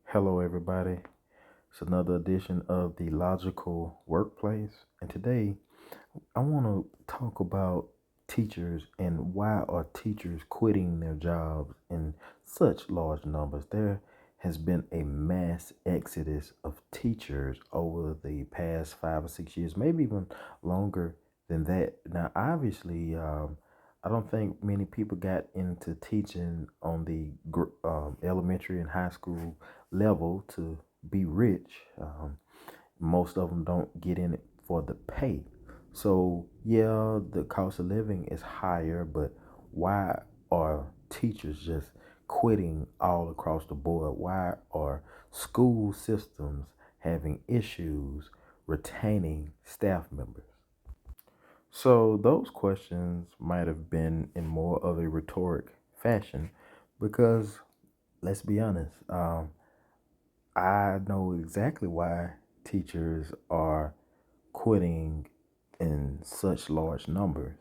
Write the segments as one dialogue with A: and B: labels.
A: Hello, everybody. It's another edition of the Logical Workplace. And today I want to talk about teachers and why are teachers quitting their jobs in such large numbers. There has been a mass exodus of teachers over the past 5 or 6 years, maybe even longer than that. Now, obviously, I don't think many people got into teaching on the elementary and high school level to be rich. Most of them don't get in it for the pay. So, yeah, the cost of living is higher, but why are teachers just quitting all across the board? Why are school systems having issues retaining staff members? So, those questions might have been in more of a rhetoric fashion because, let's be honest, I know exactly why teachers are quitting in such large numbers.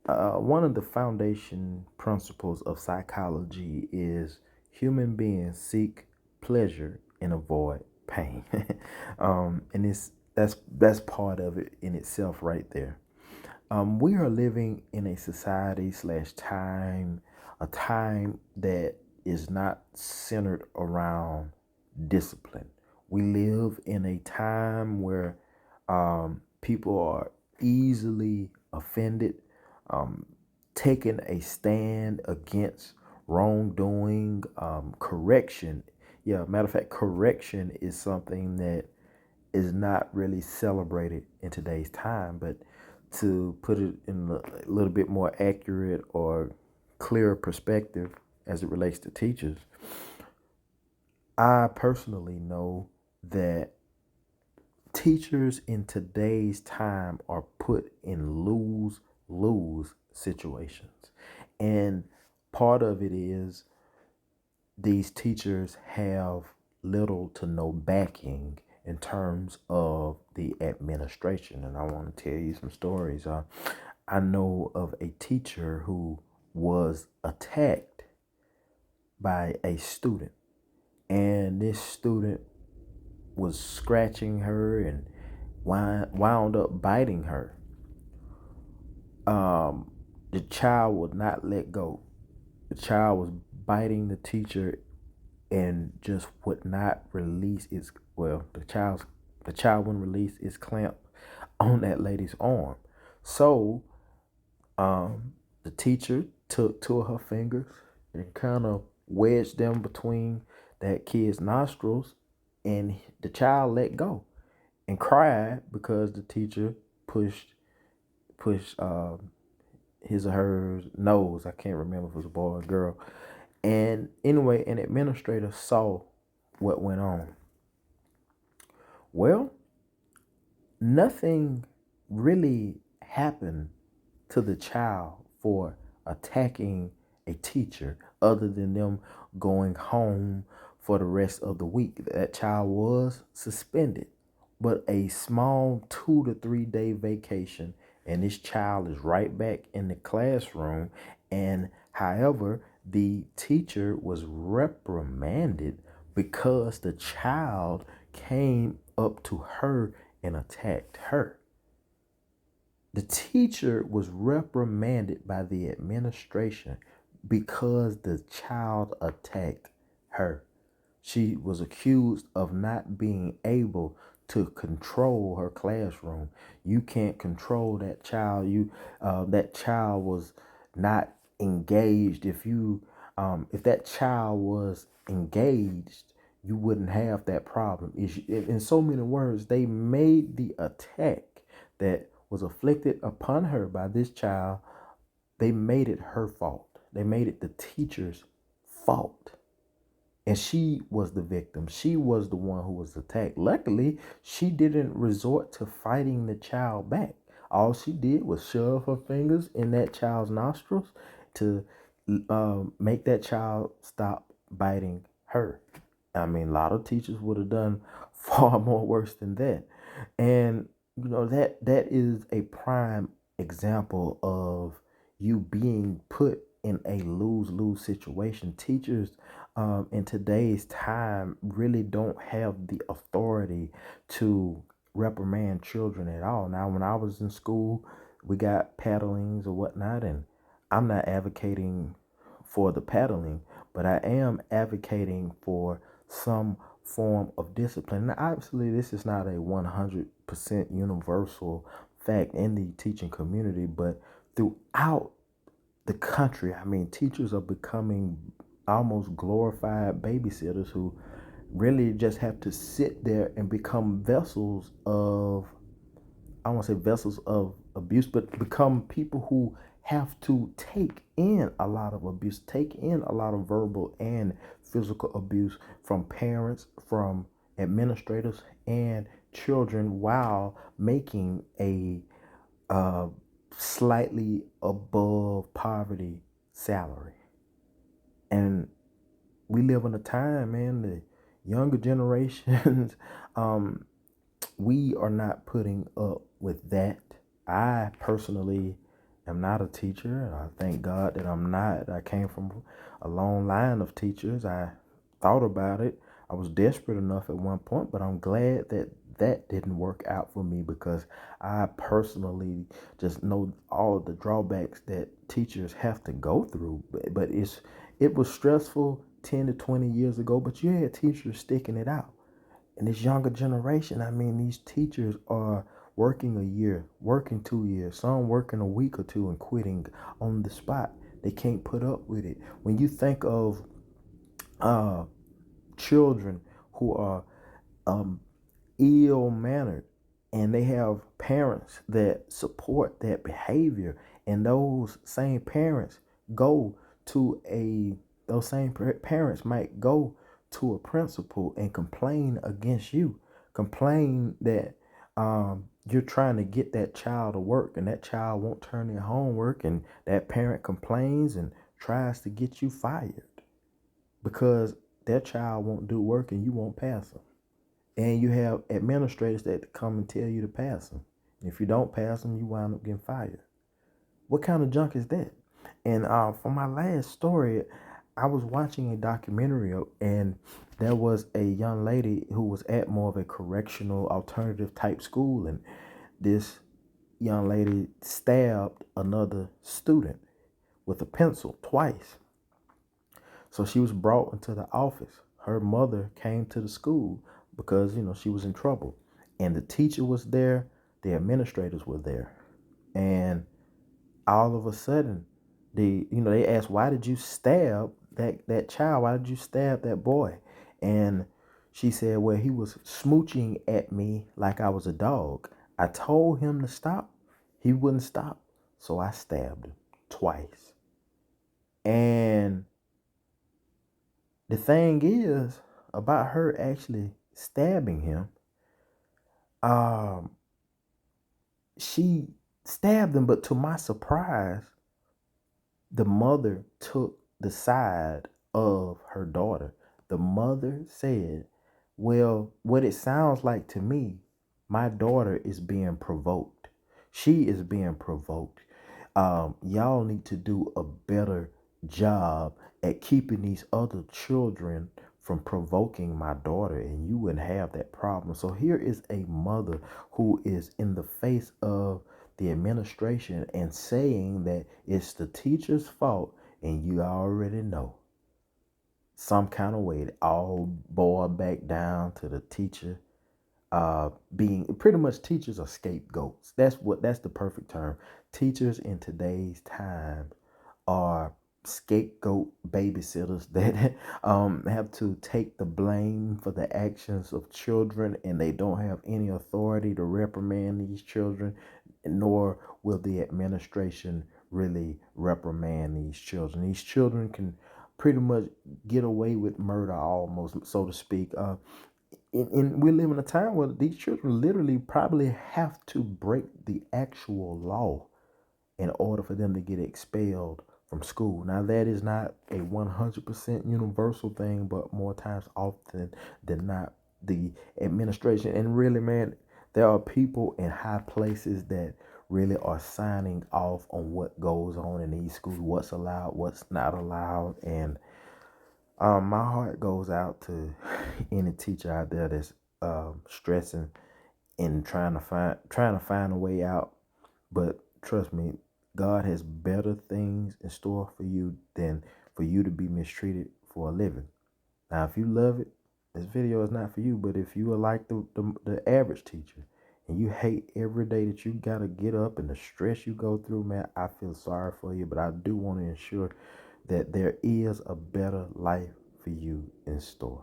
A: One of the foundation principles of psychology is human beings seek pleasure and avoid pain, and that's part of it in itself, right there. We are living in a society slash time, a time that is not centered around discipline. We live in a time where people are easily offended, um, taking a stand against wrongdoing, correction. Yeah, matter of fact, correction is something that is not really celebrated in today's time. But to put it in a little bit more accurate or clearer perspective as it relates to teachers, I personally know that teachers in today's time are put in lose lose situations. And part of it is these teachers have little to no backing in terms of the administration. And I want to tell you some stories. I know of a teacher who was attacked by a student, and this student was scratching her and wound up biting her. The child would not let go. The child was biting the teacher and just would not release its the child wouldn't release its clamp on that lady's arm. So the teacher took two of her fingers and kind of wedged them between that kid's nostrils, and the child let go and cried because the teacher pushed his or her nose. I can't remember if it was a boy or a girl. And anyway, an administrator saw what went on. Well, nothing really happened to the child for attacking a teacher other than them going home for the rest of the week. That child was suspended, but a small 2 to 3 day vacation, and this child is right back in the classroom. And however, the teacher was reprimanded because the child came up to her and attacked her. The teacher was reprimanded by the administration because the child attacked her. She was accused of not being able to control her classroom. You can't control that child. That child was not engaged. If that child was engaged, you wouldn't have that problem. In so many words, they made the attack that was afflicted upon her by this child. They made it her fault. They made it the teacher's fault. And she was the victim. She was the one who was attacked. Luckily, she didn't resort to fighting the child back. All she did was shove her fingers in that child's nostrils to make that child stop biting her. I mean, a lot of teachers would have done far more worse than that. And that is a prime example of you being put in a lose-lose situation. Teachers in today's time really don't have the authority to reprimand children at all. Now, when I was in school, we got paddlings or whatnot, and I'm not advocating for the paddling, but I am advocating for some form of discipline. Now, obviously, this is not a 100% universal fact in the teaching community, but throughout the country, I mean, teachers are becoming almost glorified babysitters who really just have to sit there and become vessels of, I won't say vessels of abuse, but become people who have to take in a lot of abuse, take in a lot of verbal and physical abuse from parents, from administrators, and children while making a uh, slightly above poverty salary. And we live in a time, man, the younger generations, um, we are not putting up with that. I personally am not a teacher. I thank God that I'm not. I came from a long line of teachers. I thought about it. I was desperate enough at one point, but I'm glad that that didn't work out for me because I personally just know all the drawbacks that teachers have to go through. But it was stressful 10 to 20 years ago, but you had teachers sticking it out. And this younger generation, I mean, these teachers are working a year, working 2 years, some working a week or two and quitting on the spot. They can't put up with it. When you think of uh, children who are um, ill mannered and they have parents that support that behavior, and those same parents go to a those same parents might go to a principal and complain against you, complain that you're trying to get that child to work and that child won't turn their homework, and that parent complains and tries to get you fired because their child won't do work and you won't pass them. And you have administrators that come and tell you to pass them. If you don't pass them, you wind up getting fired. What kind of junk is that? And for my last story, I was watching a documentary and there was a young lady who was at more of a correctional alternative type school, and this young lady stabbed another student with a pencil twice. So she was brought into the office. Her mother came to the school because, she was in trouble. And the teacher was there, the administrators were there. And all of a sudden, they asked, why did you stab that child? Why did you stab that boy? And she said, well, he was smooching at me like I was a dog. I told him to stop. He wouldn't stop. So I stabbed him twice. And the thing is about her actually stabbing him, um, she stabbed him, but to my surprise, the mother took the side of her daughter. The mother said, well, what it sounds like to me, my daughter is being provoked. She is being provoked. Y'all need to do a better job at keeping these other children from provoking my daughter, and you wouldn't have that problem. So here is a mother who is in the face of the administration and saying that it's the teacher's fault, and you already know some kind of way it all boiled back down to the teacher being pretty much, teachers are scapegoats. That's the perfect term. Teachers in today's time are scapegoat babysitters that have to take the blame for the actions of children, and they don't have any authority to reprimand these children, nor will the administration really reprimand these children. These children can pretty much get away with murder, almost, so to speak. And we live in a time where these children literally probably have to break the actual law in order for them to get expelled from school. Now, that is not a 100% universal thing, but more times often than not, the administration, and really, man, there are people in high places that really are signing off on what goes on in these schools, what's allowed, what's not allowed. And My heart goes out to any teacher out there that's stressing and trying to find a way out. But trust me, God has better things in store for you than for you to be mistreated for a living. Now, if you love it, this video is not for you. But if you are like the average teacher and you hate every day that you gotta get up and the stress you go through, man, I feel sorry for you. But I do want to ensure that there is a better life for you in store.